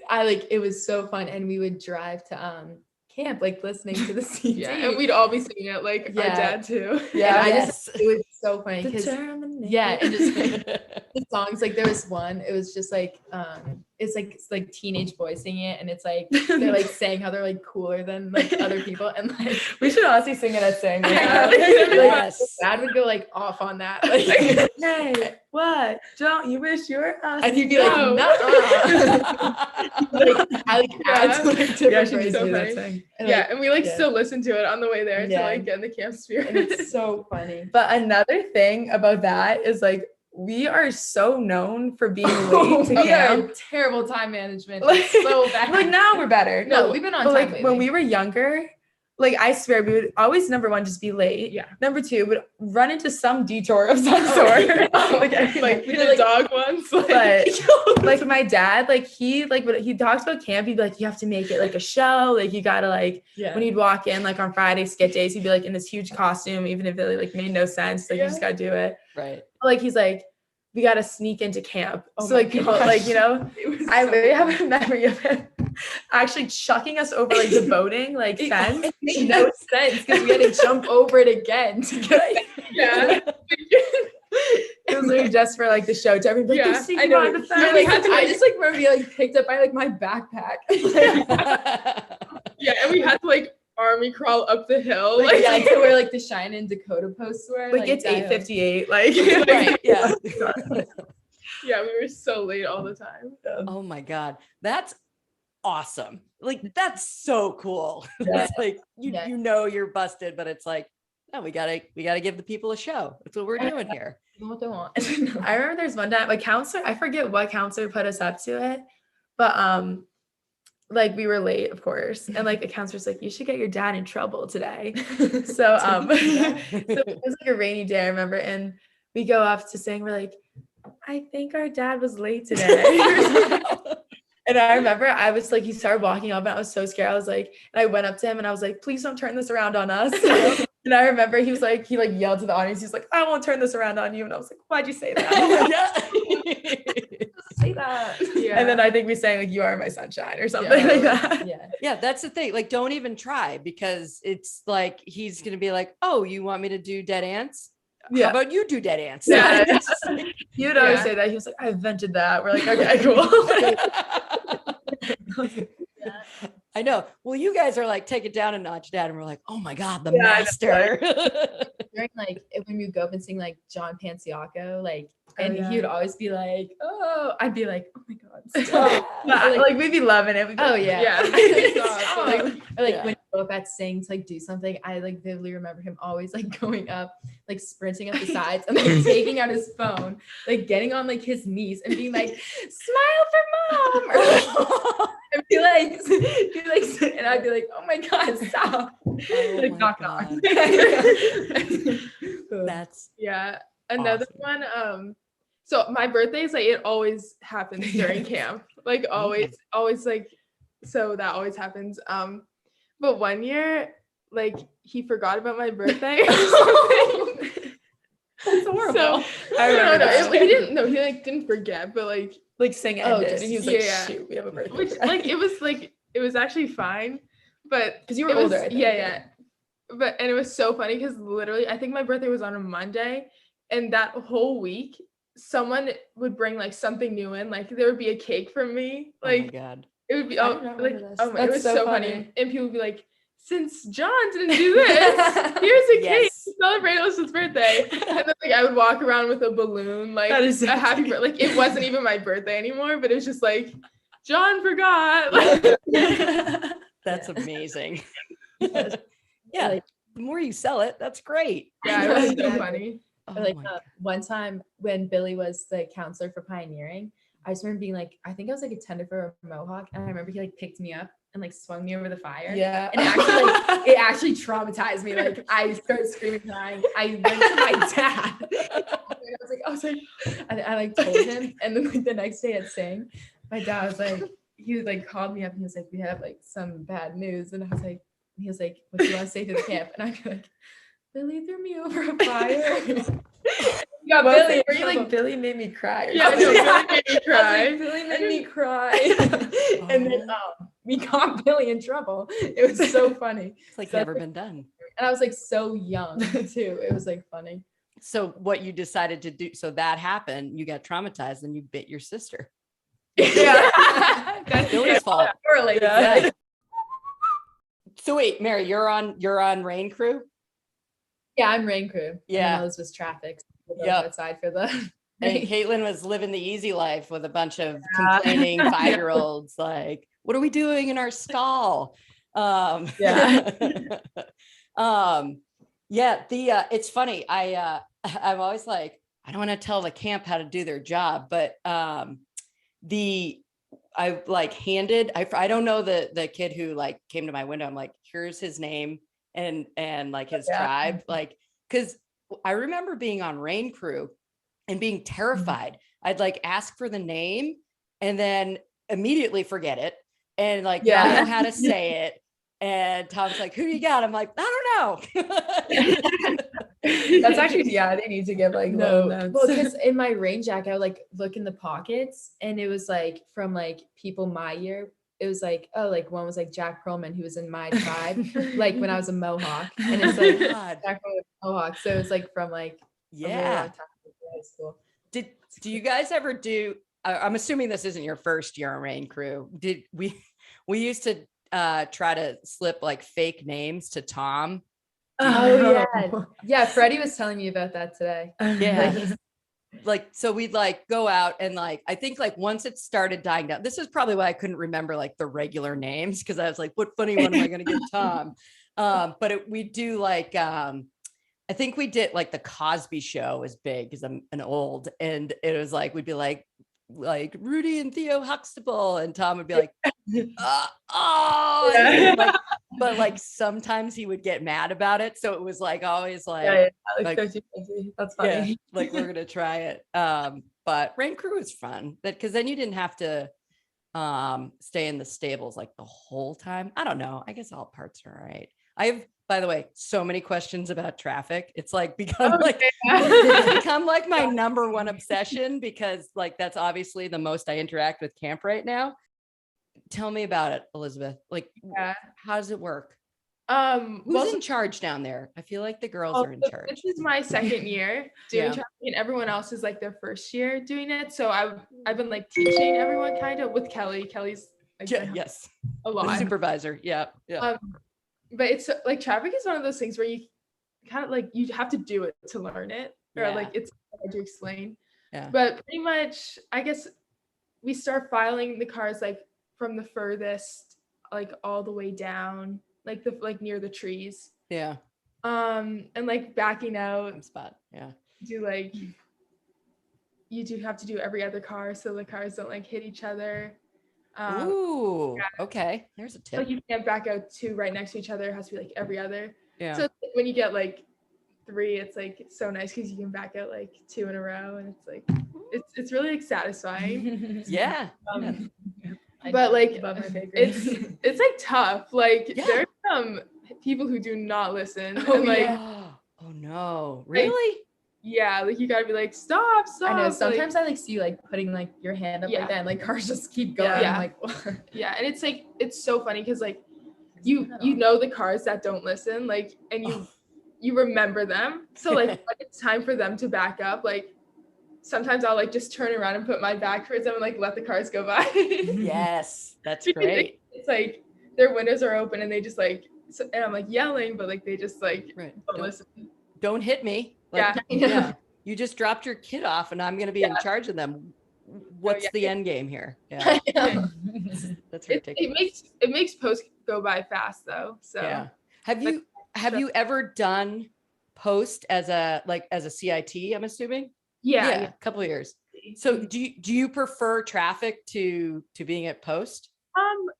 It was so fun. And we would drive to camp, like listening to the CD. Yeah, and we'd all be singing it, like our dad too. Yeah, it was so funny because and just the songs, like there was one, it was just like it's like teenage boys singing it, and it's like they're like saying how they're like cooler than like other people, and like we should honestly sing it at sing. Dad would go like off on that, like hey, what? Don't you wish you were us? And he'd be like, no. And we like still listen to it on the way there to like get in the camp spirit. And it's so funny. But another thing about that is like we are so known for being late to camp. Terrible time management. Like, so bad. Like now we're better. No, we've been on time like lately. when we were younger, like I swear we would always, number one, just be late. Yeah. Number two, would run into some detour of some sort. Like we did dog once. But like my dad, like he when he talks about camp, he'd be like, you have to make it like a show. Like you gotta like when he'd walk in like on Friday skit days, he'd be like in this huge costume, even if it like made no sense. Like you just gotta do it. Right. But, like he's like, we gotta sneak into camp. So like people like, you know, I literally have a memory of him actually chucking us over like the boating like fence. It made no sense because we had to jump over it again to get like just for like the show to everybody. Yeah, I I know. know. Yeah, we had to, I just like remember being like picked up by like my backpack. yeah, and we had to like army crawl up the hill. Like, yeah, to where like the Cheyenne and Dakota posts were. Like it's 8:58. Like Right, yeah. Yeah, we were so late all the time. Oh my God. That's awesome. Like, that's so cool. Yeah. It's like, you know, you're busted, but it's like, no, we gotta give the people a show. That's what we're doing here. What they want. I remember there's one time a counselor, I forget what counselor put us up to it, but like we were late, of course, and like the counselor's like, you should get your dad in trouble today. So so it was like a rainy day, I remember, and we go up to saying, we're like, I think our dad was late today. And I remember I was like, he started walking up and I was so scared. I was like, and I went up to him and I was like, please don't turn this around on us. And I remember he yelled to the audience. He's like, I won't turn this around on you. And I was like, why'd you say that? Say that. Yeah. And then I think we sang like, you are my sunshine or something like that. Yeah, that's the thing. Like, don't even try, because it's like, he's going to be like, oh, you want me to do dead ants? How about you do dead ants? Yeah. He would always say that. He was like, I invented that. We're like, okay, cool. I know. Well, you guys are like, take it down a notch, Dad. And we're like, oh my God, the master. During like when you go up and sing like John Panciocco, like, and he would always be like, oh, I'd be like, oh my God, stop. like we'd be loving it. Oh yeah. Yeah. Stop. Or like when you go up at sing to like do something, I like vividly remember him always like going up, like sprinting up the sides and like taking out his phone, like getting on like his knees and being like, smile for mom. Or, and be like, and I'd be like, oh my God, stop. Oh like my knock God. knock. That's Another awesome. one. So my birthday is like, it always happens during camp. Like always like, so that always happens. But one year, like he forgot about my birthday. That's horrible. So I remember that. he didn't. No, he like didn't forget, but like sing ended. And he was like, yeah. shoot, we have a birthday. Which it was actually fine, but because you were it was, older. I think. Yeah. But and it was so funny because literally, I think my birthday was on a Monday, and that whole week, someone would bring like something new in. Like there would be a cake for me. Like oh my God. it would be it was so so funny. And people would be like, since John didn't do this, here's a cake to celebrate Alyssa's birthday. And then like I would walk around with a balloon, like that is so a happy birthday. Like it wasn't even my birthday anymore, but it was just like John forgot. Like, That's amazing. Yeah. Yeah. The more you sell it, that's great. yeah, it was so funny. Oh Or like my God. one time when Billy was the counselor for pioneering, I just remember being like, I think I was like a tender for a Mohawk, and I remember he like picked me up and like swung me over the fire. Yeah. And actually, like, it actually traumatized me. Like I started screaming, crying. I went to my dad. And I was like, I like told him, and then like the next day at Sing, my dad was like, he was like called me up and he was like, we have like some bad news, and I was like, he was like, what do you want to say to the camp? And I'd be like, Billy threw me over a fire. Yeah, Billy, were you like, Billy made me cry? Or Yeah, something? no, Billy made me I was cry. like, Billy made me cry. And then we got Billy in trouble. It was so funny. It's like So- never been done. And I was like so young too. It was like funny. So what you decided to do, so that happened, you got traumatized and you bit your sister. Yeah. That's Billy's fault. Related. Yeah. So wait, Mary, you're on Rain Crew? Yeah, I'm rain crew. Yeah. And Elizabeth's traffic. Yep. Outside for the And Caitlin was living the easy life with a bunch of complaining 5-year-olds, like, what are we doing in our stall? Yeah. It's funny. I'm always like, I don't want to tell the camp how to do their job, but I like handed, I don't know the kid who like came to my window. I'm like, here's his name and like his tribe, like, because I remember being on Rain Crew and being terrified. I'd like ask for the name and then immediately forget it and like not know how to say it. And Tom's like, who you got? I'm like, I don't know. That's actually, they need to give like low notes. Well, because in my rain jacket, I would like look in the pockets and it was like from like people my year. It was like, oh, like one was like Jack Perlman, who was in my tribe, like when I was a Mohawk. And it's like God. Jack Perlman was a Mohawk. So it was like from like a really long time in high school. Do you guys ever do? I'm assuming this isn't your first year on Rain Crew. Did we used to try to slip like fake names to Tom? Oh yeah. Freddie was telling me about that today. Yeah. Like, so we'd like go out and like, I think like once it started dying down, this is probably why I couldn't remember like the regular names. Cause I was like, what funny one am I going to give Tom? But we do like, I think we did like the Cosby Show was big because I'm an old, and it was like, we'd be like Rudy and Theo Huxtable, and Tom would be like, like, but like sometimes he would get mad about it. So it was like always like, that's funny. Yeah, like we're gonna try it. But Rain Crew is fun because then you didn't have to stay in the stables like the whole time. I don't know. I guess all parts are all right. I have, by the way, so many questions about traffic. It's like become it's become like my number one obsession because like that's obviously the most I interact with camp right now. Tell me about it, Elizabeth. Like, how does it work? Who's in charge down there? I feel like the girls are in charge. This is my second year doing traffic, and everyone else is like their first year doing it. So I've been like teaching everyone kind of with Kelly. Kelly's like a lot. The supervisor. Yeah. But it's like traffic is one of those things where you kind of like you have to do it to learn it, or like it's hard to explain. Yeah. But pretty much, I guess we start filing the cars like from the furthest, like all the way down, like near the trees. Yeah. And like backing out spot. Yeah. Do like you do have to do every other car so the cars don't like hit each other. Okay. There's a tip. Like you can't back out two right next to each other. It has to be like every other. Yeah. So like, when you get like 3, it's like so nice because you can back out like 2 in a row, and it's like it's really like satisfying. Yeah. But like it's like tough. Like there's some people who do not listen. And like oh no, really? Yeah, like you gotta be like, stop. I know. Sometimes I like see you like putting like your hand up like that, and like cars just keep going. Yeah. I'm like, yeah, and it's like it's so funny because like you know the cars that don't listen, like, and you remember them. So like when it's time for them to back up, like sometimes I'll like just turn around and put my back towards them and like let the cars go by. Yes, that's great. It's like their windows are open and they just like, and I'm like yelling, but like they just like don't listen. Don't hit me. Like, you just dropped your kid off and I'm going to be in charge of them. What's the end game here? Yeah. That's ridiculous. It makes post go by fast though. So have you ever done post as a CIT, I'm assuming? Yeah. A couple of years. So do you prefer traffic to being at post?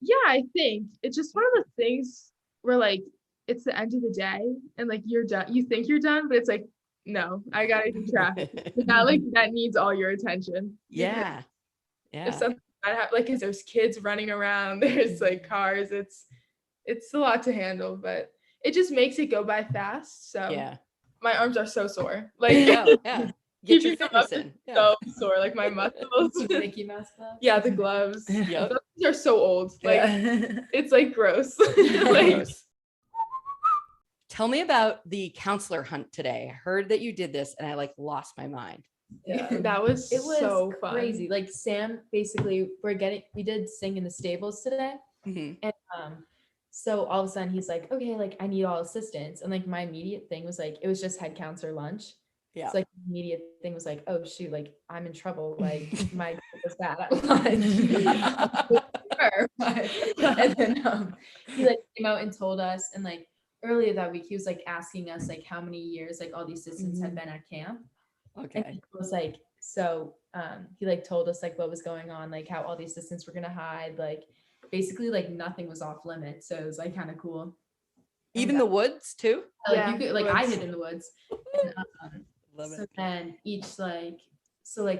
Yeah, I think it's just one of the things where like it's the end of the day and like you're done. You think you're done, but it's like, no, I gotta do traffic. that needs all your attention. Yeah. If something bad happens, like, cause there's kids running around, there's like cars, it's a lot to handle, but it just makes it go by fast. So my arms are so sore. Like get your fitness in. So sore, like my muscles. Mickey Mouse gloves. Yeah, the gloves. Yep. Those are so old. Like it's like gross. Like, tell me about the counselor hunt today. I heard that you did this and I like lost my mind. Yeah, that was so crazy. Fun. Like Sam, basically we did sing in the stables today. Mm-hmm. And so all of a sudden he's like, okay, like I need all assistants. And like my immediate thing was like, it was just head counselor lunch. Yeah. So like the immediate thing was like, oh shoot, like I'm in trouble. Like my was bad at lunch. And then he like came out and told us, and like earlier that week he was like asking us like how many years like all the assistants had been at camp. Okay. And he was like, so he like told us like what was going on, like how all the assistants were gonna hide, like basically like nothing was off limits. So it was like kind of cool. Even the woods too? Like you could like I hid in the woods. And, Love so it. then each like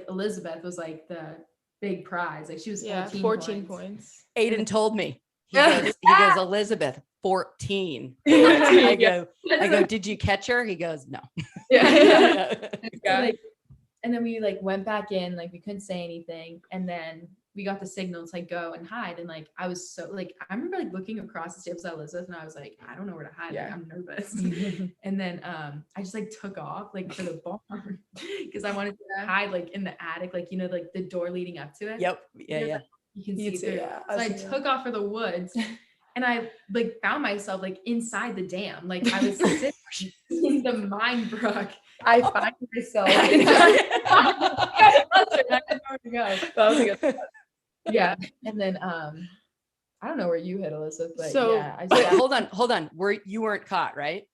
Elizabeth was like the big prize. Like she was 14 points. Aiden told me. He goes, Elizabeth, 14. I go, did you catch her? He goes, no. So, like, and then we like went back in, like we couldn't say anything. And then we got the signal to like go and hide. And like, I was so like, I remember like looking across the stairs at Elizabeth and I was like, I don't know where to hide. Like, I'm nervous. And then I just like took off like for the barn because I wanted to hide like in the attic, like, you know, like the door leading up to it. Yep. Yeah. Yeah. You can see through. Yeah. So I took off for the woods and I like found myself like inside the dam. Like I was sitting in the mine brook. I find myself. I didn't know where to go. That was a good. Yeah. And then I don't know where you hit, Elizabeth, but So- yeah. Wait, hold on. You weren't caught, right?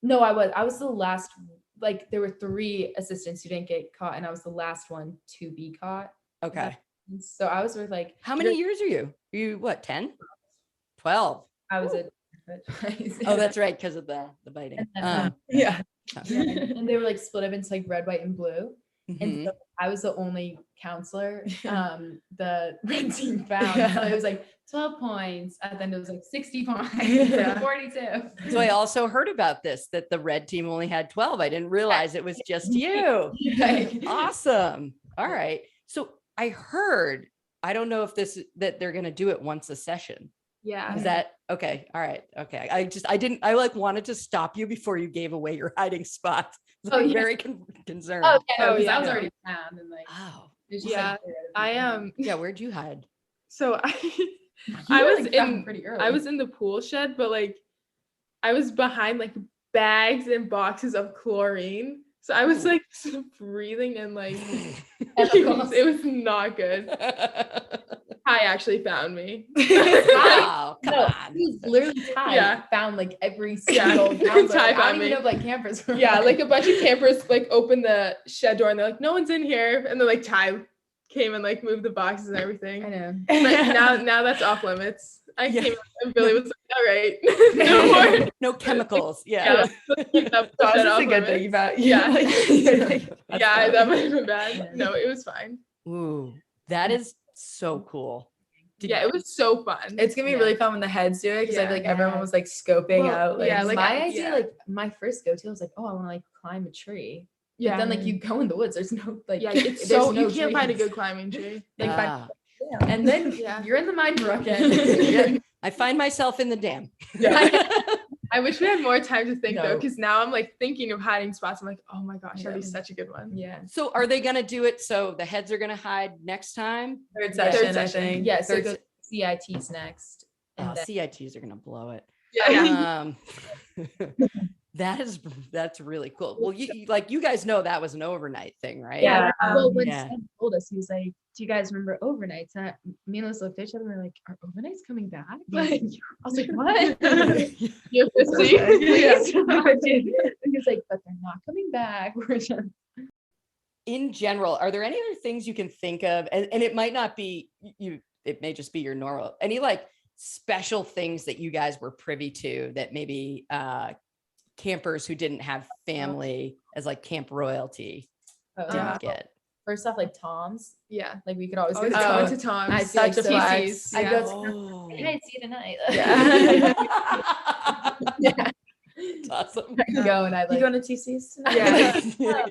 No, I was the last, like there were 3 assistants who didn't get caught and I was the last one to be caught. Okay. So I was with like, How many years are you? You what? 10? 12. I was Oh, that's right, because of the biting. And then, Yeah. and they were like split up into like red, white, and blue. Mhm. And so I was the only counselor the red team found. So it was like 12 points. And then it was like 60 points, 42. So I also heard about this, that the red team only had 12. I didn't realize it was just you. Awesome. All right. So I heard, I don't know if that they're going to do it once a session. Yeah. Is that okay? All right. Okay. I like wanted to stop you before you gave away your hiding spot. Oh, yeah. Very concerned. Oh, yeah, no, Oh, 'cause yeah. I was already found and like, Wow. it was just, Yeah, like, I Yeah. Where'd you hide? So You I were, was like, found in pretty early. I was in the pool shed, but like I was behind like bags and boxes of chlorine. So I was like breathing and like it was not good. Ty actually found me. Wow. Come No, on. he was literally Ty. Yeah. Found like every Yeah. single counselor. Ty Like, I found don't even me. know if like campers were. Yeah, like a bunch of campers like opened the shed door and they're like, no one's in here. And then like Ty came and like moved the boxes and everything. I know. But now that's off limits. I came and Billy was like, all right, no more. No chemicals. Yeah. Keep that That shed was off a good thing limits. about Yeah. That's That might have been bad. Yeah. No, it was fine. Ooh, that is so cool. Yeah, it was so fun. It's gonna be really fun when the heads do it because I feel like everyone was like scoping Well, out. Like, yeah, like, my idea, yeah. like my first go-to, I was like, oh, I want to like climb a tree. yeah. But then like you go in the woods, there's no like yeah, it's there's so no you can't find a trees. good climbing tree. Like Ah. and then Yeah. you're in the mine brook and Yeah. I find myself in the dam. I wish we had more time to think though, No. because now I'm like thinking of hiding spots. I'm like, oh my gosh, that'd be Yeah. such a good one. yeah. So are they going to do it so the heads are going to hide next time? third Yeah. session, Third I session. think. Yeah, so Third go CIT's next. And then, CITs are going to blow it. Yeah. That's really cool. Well, you guys know that was an overnight thing, right? yeah. Well, when yeah. Sam told us, he was like, do you guys remember overnights? And me and Liz looked at each other and we're like, are overnights coming back? Like, I was like, what? You have to see. And he's like, but they're not coming back. We're just In general, are there any other things you can think of? And it might not be you, it may just be your normal, any like special things that you guys were privy to that maybe campers who didn't have family as like camp royalty didn't get? First off, like Tom's, Yeah. like we could always go Always to going Tom's. to Tom's. I feel like Such a so flex. I Yeah. go to Oh, Hey, see you tonight. Yeah. Yeah. awesome. I go and I You like going to TC's tonight? Yeah.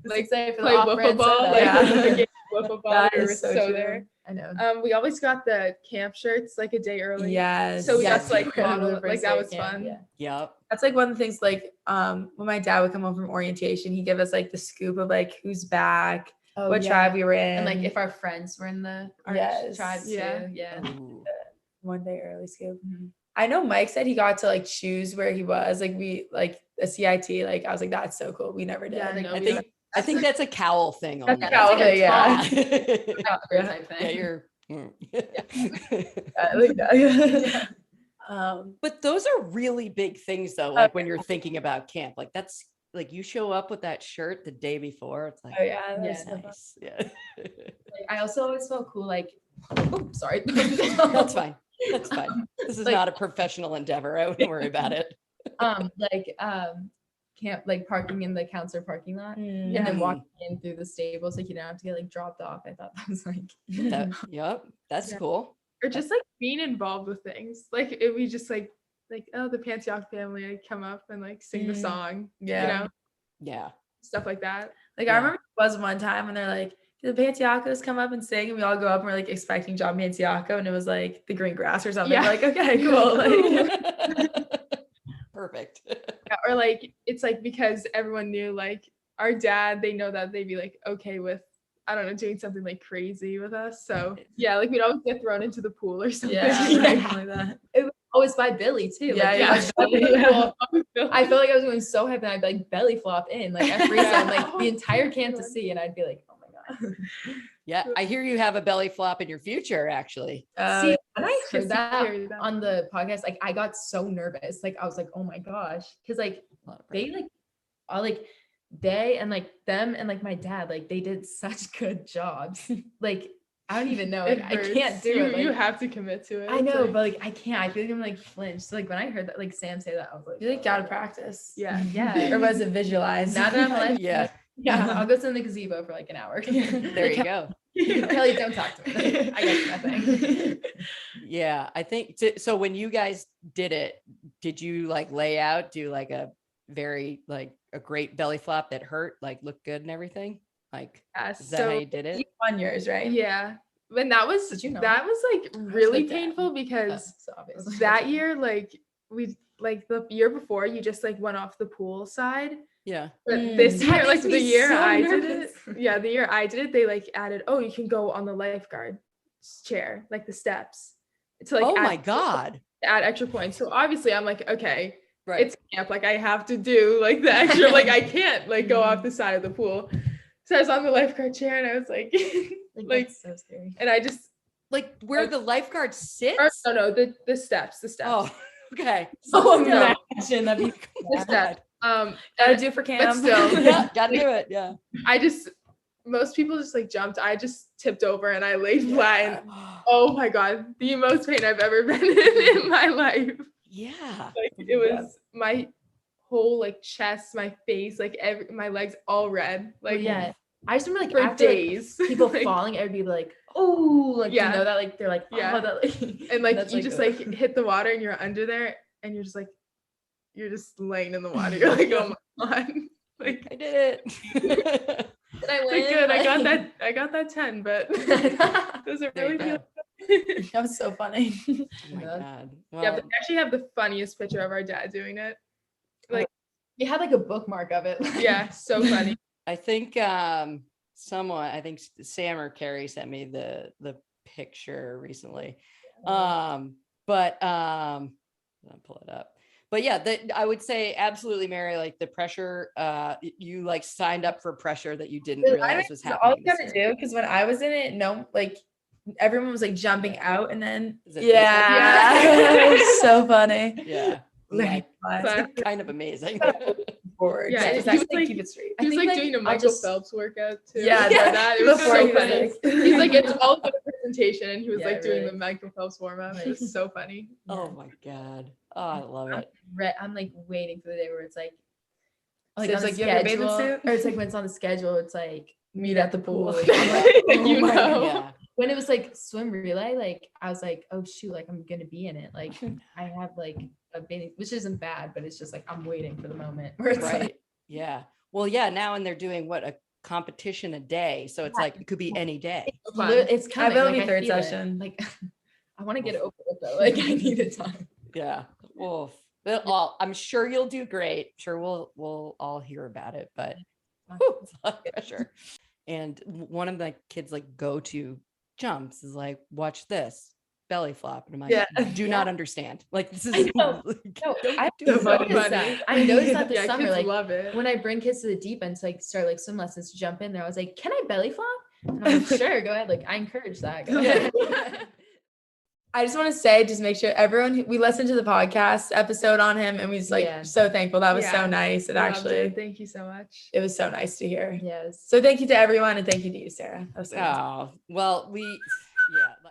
like say for the Play off-brand wiffle ball. soda. Like Yeah. the game of wiffle ball. That We is were so so true. there. I know. We always got the camp shirts like a day early. Yes. So we Yes. got to like model The it. Like first that day was of camp, fun. Yeah. Yep. That's like one of the things like when my dad would come home from orientation, he'd give us like the scoop of like who's back, Oh, what yeah. tribe we were in. And like if our friends were in the our Yes. tribe Yeah. too. Yeah. Ooh. one day early scoop. Mhm. I know Mike said he got to like choose where he was. Like we like a CIT. Like I was like, that's so cool. We never did. Yeah, Like, no, I think that's a cowl thing. That's a only. cowl like a thing, yeah. Type thing. Yeah, you're. I like that. But those are really big things, though. Like when you're thinking about camp, like that's like you show up with that shirt the day before. It's like, Oh yeah, that's Yeah. nice. Yeah, Like, I also always felt cool. Like, oh, sorry. that's fine. That's fine. This is Like- not a professional endeavor. I wouldn't worry about it. Camp like parking in the counselor parking lot. Mm. And then walking in through the stables, like you don't have to get like dropped off. I thought that was like Yep, that's Yeah. cool. Or just like being involved with things. Like if we just like oh the Panciocco family like come up and like sing the Mm. song. Yeah. You know, Yeah. stuff like that. Like Yeah. I remember there was one time when they're like, the Panciocco's come up and sing, and we all go up and we're like expecting John Panciocco, and it was like the green grass or something. Yeah. We're like, okay, cool. Like, Perfect. Or like it's like because everyone knew like our dad, they know that they'd be like okay with, I don't know, doing something like crazy with us. So yeah, like we'd always get thrown into the pool or something. like that. It was always by Billy too. Yeah, Like, yeah. I felt like I was going so heavy, and I'd like belly flop in, like at free zone, like the entire camp to see, and I'd be like, oh my god. Yeah, I hear you have a belly flop in your future, actually. See, when I heard Just that hear that. on the podcast, like I got so nervous. Like I was like, oh my gosh, because like they like all like they and like them and like my dad, like they did such good jobs. Like I don't even know. Like, I can't do it. Like, you have to commit to it. I know, Like, but like I can't. I feel like I'm like flinch. So like when I heard that, like Sam say that, I was like, You like gotta practice. yeah. yeah. Or was it visualized? Now that I'm alive, Yeah, yeah, I'll go sit in the gazebo for like an hour. there you go. Kelly, don't talk to me. I got nothing. Yeah, I think so. When you guys did it, did you like lay out, do like a very like a great belly flop that hurt, like looked good and everything? Like, is that how you did it? You won yours, right? Yeah. When that was Did you know? that was like really with dad. painful because So obviously that year, like we like the year before, you just like went off the pool side. Yeah. But Mm. this That year, like makes the me year so I nervous. did it, yeah, the year I did it, they like added, oh, you can go on the lifeguard chair, like the steps, to like Oh add, my God. add extra points. So obviously, I'm like, okay, Right. it's camp, like I have to do like the extra, like I can't like go off the side of the pool. So I was on the lifeguard chair and I was like, like, that's so scary. and I just, Like where the lifeguard sits? or no, the steps, Oh, okay. Oh, no. imagine that'd be the steps. Gotta do for camp. still. Yeah, gotta do it. Yeah. I just, most people just like jumped. I just tipped over and I laid flat. And, oh my God, the most pain I've ever been in my life. Yeah. Like it was my whole like chest, my face, like my legs all red. Like yeah. I just remember like for after like, days. people Like, falling, it would be like, oh, like Yeah. you know that like they're like, Yeah. oh, that like and like that's, you just ugh. like hit the water and you're under there and you're just like, you're just laying in the water. You're like, oh my God. Like, I did it. Did I like win? good. Like- I got that 10, but does it There you really feel? go. That was so funny. Oh my God. Yeah, Well, but they actually have the funniest picture of our dad doing it. Like, We had like a bookmark of it. yeah, so funny. I think someone, I think Sam or Carrie sent me the picture recently. But I'll pull it up. But yeah, I would say absolutely, Mary, like the pressure, you like signed up for pressure that you didn't realize was happening. All you gotta do, because when I was in it, no, like everyone was like jumping out, and then Is it yeah, it was so funny. Yeah. Like, But- Kind of amazing. forward. Yeah, Just he was like, like- keep it straight. He was think, like like, doing a I'll Michael just- Phelps workout too. Yeah, before that. It was before so he was funny. like- He's like, it's all for the presentation, and he was Yeah, like doing really. the Michael Phelps warm up. It was so funny. Oh my God. Oh, I love it. I'm like waiting for the day where it's like So on it's the like, you have your bathing schedule, suit? or it's like when it's on the schedule, it's like Meet at the pool. Like, I'm like, oh You my know. God. Yeah. When it was like swim relay, like I was like, oh shoot, like I'm gonna be in it. Like I have like a bathing, which isn't bad, but it's just like I'm waiting for the moment where it's Right. like, Yeah. Well, yeah. Now, and they're doing what, a competition a day. So it's like, it could be any day. Fun. it's I coming. will Like, be I third feel it. session. Like I want to get over it though. Like I need a time. Yeah. Well, I'm sure you'll do great. Sure, we'll all hear about it, but whew, it's a lot of pressure. And one of the kids' like go-to jumps is like, watch this belly flop, and I'm like, Yeah. do not understand. Like this is I know. like, No, don't I do So this. funny. noticed that. I noticed that this Yeah, summer, kids like love it. when I bring kids to the deep end to like start like swim lessons to jump in there, I was like, can I belly flop? And I'm like, sure, go ahead. Like I encourage that. Go ahead. I just want to say, just make sure everyone, we listened to the podcast episode on him, and we just like Yeah. so thankful. That was Yeah. so nice. It Loved actually, it. Thank you so much. it was so nice to hear. Yes. So thank you to everyone, and thank you to you, Sarah. That was so nice. Oh, well, yeah.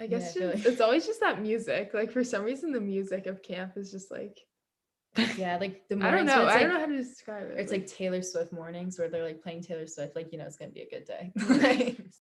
I guess Yeah, I feel it's always just that music. Like for some reason, the music of camp is just like, Yeah, like the I don't mornings. know. where it's I don't know like, how to describe it. it's like Taylor Swift mornings where they're like playing Taylor Swift. Like you know, it's gonna be a good day.